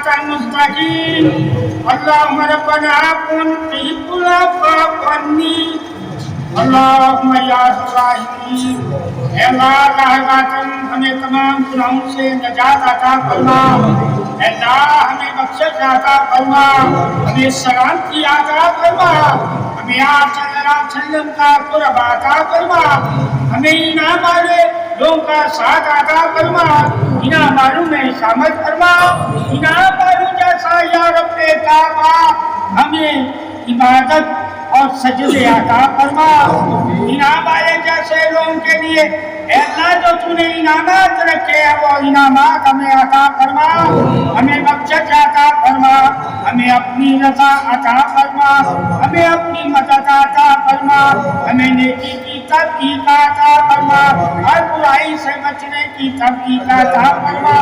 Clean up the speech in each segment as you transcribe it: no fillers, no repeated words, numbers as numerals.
الصراط المستقيم اللهم ربنا كن تحب العفو عني اللهم یا الراحمین اے اللہ ذاتاً ہمیں تمام گناہوں سے نجات عطا فرما اے اللہ ہمیں بخشش عطا فرما ہمیں سلامتی عطا فرما ہمیں آپ صلی اللہ علیہ وسلم کا قرب عطا فرما ہمیں انعام والے لوگوں کا ساتھ عطا فرما انعام والوں میں شامل فرما انعام والوں جیسا یا رب کعبہ ہمیں عبادت اور سجدے عطا فرما انعام والے جیسے لوگوں کے لیے اے اللہ جو تو نے انعامات رکھے ہیں وہ انعامات ہمیں عطا فرما ہمیں بخشش عطا فرما ہمیں اپنی رضا عطا فرما ہمیں اپنی مدد عطا فرما ہمیں نیکی کی توفیق عطا فرما ہر برائی سے بچنے کی توفیق عطا فرما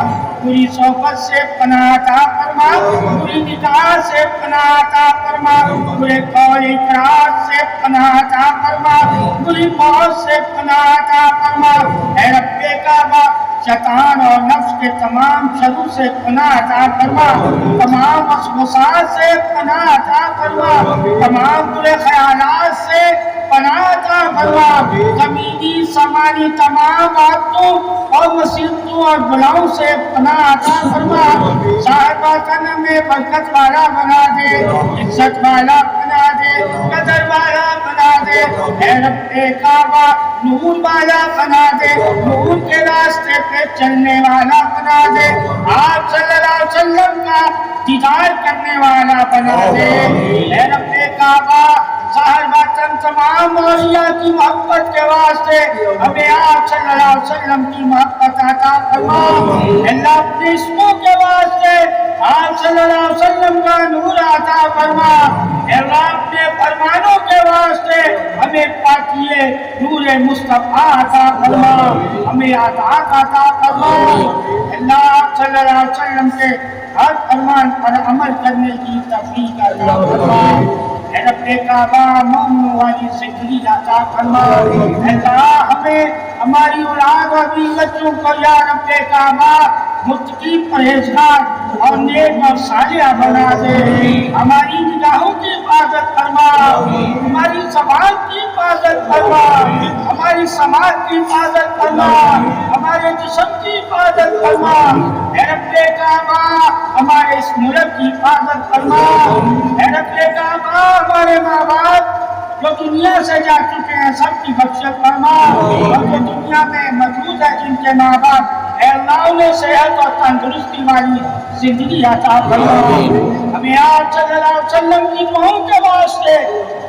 بری صحبت سے پناہ عطا فرما بری نگاہ سے پناہ عطا فرما برے قول اقرار سے پناہ عطا فرما بری موت سے پناہ عطا فرما اے رب کعبہ شیطان اور نفس کے تمام شرور سے پناہ عطا فرما تمام وسوسات سے پناہ عطا فرما تمام برے خیالات سے پناہ عطا فرما زمینی سمانی تمام آفتوں اور مصیبتوں اور بلاؤں سے پناہ عطا فرما صاحبہ کرم میں برکت والا بنا دے عزت والا بنا دے قدر والا بنا دے اے رب کعبہ نور والا بنا دے نور کے راستے پہ چلنے والا بنا دے آپ صلی اللہ علیہ وسلم کا دیدار کرنے والا بنا دے اے رب کعبہ صاحباتن تمام اولیاء کی محبت کے واسطے ہمیں آپ صلی اللہ علیہ وسلم کی محبت عطا فرما اللہ اپنے اسموں کے واسطے آپ صلی اللہ علیہ وسلم کا نور عطا فرما اللہ اپنے فرمانوں کے واسطے ہمیں پاکیے نور مصطفیٰ عطا فرما ہمیں عطاعت عطا فرما اللہ آپ صلی اللہ علیہ وسلم کے ہر فرمان پر عمل کرنے کی توفیق عطا فرما اے رب کعبہ مومنوں والی زندگی عطا فرما اللہ ہمیں ہماری اولاد اور بیوی بچوں کو یا رب کعبہ متقی پرہیزگار اور نیک اور صالحہ بنا دے ہماری نگاہوں کی حفاظت فرما ہماری زبان کی حفاظت فرما ہماری سماج کی حفاظت فرما ہمارے جسم کی حفاظت فرما اے رب کعبہ ہمارے اس ملک کی حفاظت فرما اے رب کعبہ ہمارے ماں باپ جو دنیا سے جا چکے ہیں سب کی بخشش فرما اور جو دنیا میں موجود ہے جن کے ماں باپ اے اللہ انہیں صحت اور تندرستی والی زندگی عطا فرما ہمیں آپ صلی اللہ علیہ وسلم کی دعاؤں کے واسطے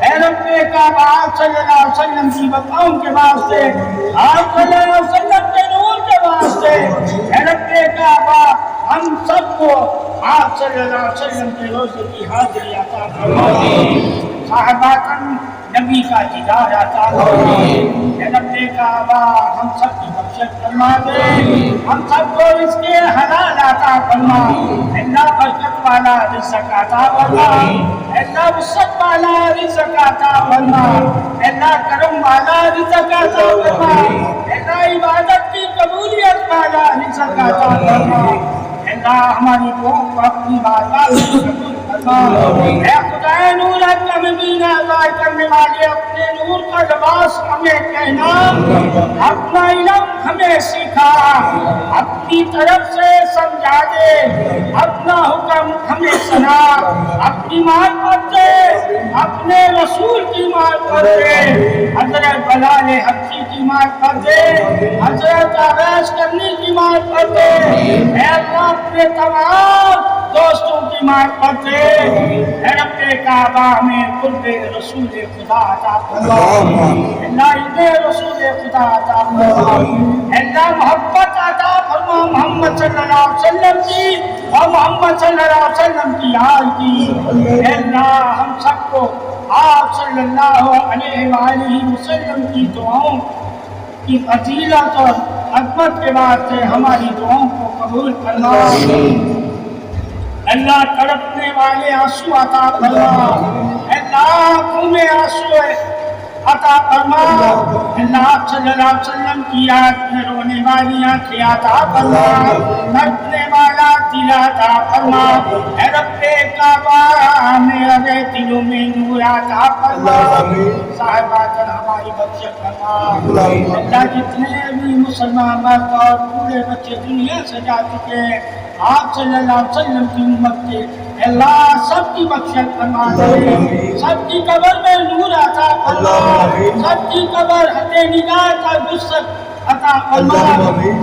اے رب کعبہ آپ صلی اللہ علیہ وسلم کی وفاؤں کے واسطے آپ صلی اللہ علیہ وسلم کے نور کے واسطے اے رب کعبہ ہم سب کو آپ صلی اللہ علیہ وسلم کے روزے کی حاضری عطا فرما صحاباتن نبی کا دیدار عطا فرما اے رب کعبہ ہم سب کی بخشش فرما دے ہم سب کو اس کے حلال عطا فرما اللہ برکت والا رزق عطا فرما اللہ وسعت والا رزق عطا فرما اللہ کرم والا رزق عطا فرما اللہ عبادت کی قبولیت والا رزق عطا فرما اللہ ہماری دعاؤں کو اپنی بارگاہ میں قبول فرما اے خدا نور ہمیں بینا ظاہر کرنے والے اپنے نور کا لباس ہمیں پہنا اپنا علم ہمیں سکھا اپنی طرف سے سمجھا دے اپنا حکم ہمیں سنا اپنی معرفت سے اپنے رسول کی معرفت سے حضرت بلال حبشی کی معرفت سے حضرت عباس کرنی کی معرفت سے اے اللہ اپنے تمام دوستوں کی معرفت سے اے رب کعبہ میں قرب رسول خدا عطا فرما اللہ عزت رسول خدا عطا فرما اللہ محبت عطا فرما محمد صلی اللہ علیہ وسلم کی اور محمد صلی اللہ علیہ وسلم کی آل کی اے اللہ ہم سب کو آپ صلی اللہ علیہ وآلہ وسلم کی دعاؤں کی فضیلت اور عظمت کے بعد سے ہماری دعاؤں کو قبول فرما اللہ تڑپنے والے آنسو عطا فرما اللہ آنکھوں میں آنسو عطا فرما اللہ صلی اللہ علیہ وسلم کی یاد میں رونے والی آنکھیں عطا فرما تڑپنے والا دل عطا فرما، اے رب کعبہ میرے دلوں میں نور عطا فرما، صاحباتن ہماری بخشش فرما۔ اللہ جتنے بھی مسلمان مرد اور بوڑھے بچے دنیا سے جا چکے ہیں، آپ صلی اللہ علیہ وسلم کی امت کے اللہ سب کی بخشش فرما دے، سب کی قبر میں نور عطا فرما، سب کی قبر حد نگاہ کا وسعت عطا فرما،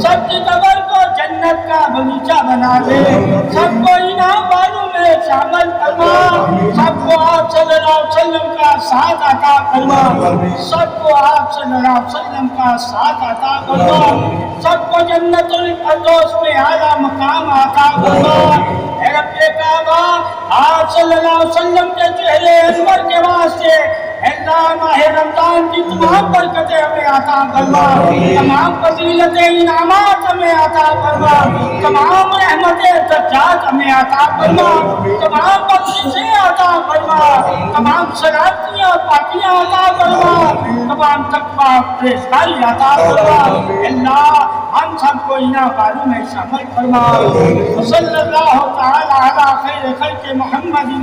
سب کی قبر کو جنت کا باغیچہ بنا دے، سب کو انعام والوں میں شامل فرما، سب کو آپ صلی اللہ علیہ وسلم کا ساتھ عطا فرما، سب کو آپ صلی اللہ علیہ وسلم کا ساتھ عطا فرما، سب کو جنت الفردوس میں اعلیٰ مقام عطا فرما۔ اے رب کعبہ آپ صلی اللہ علیہ وسلم کے چہرے انور کے واسطے اللہ ماہ رمضان کی تمام برکتیں ہمیں عطا فرما، تمام فضیلتیں انعامات ہمیں عطا فرما، تمام رحمتیں درجات ہمیں عطا فرما، تمام بخششیں عطا فرما، تمام سلامتیاں پاکیاں عطا فرما، تمام تقویٰ پرہیزگاری عطا فرما۔ اللہ ہم سب کو انعام والوں میں شامل فرما۔ صلی اللہ تعالی علی خیر خلق محمد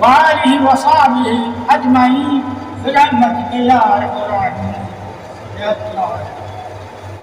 وآلہ وصحبہ اجمعین برحمتک یا ارحم الراحمین۔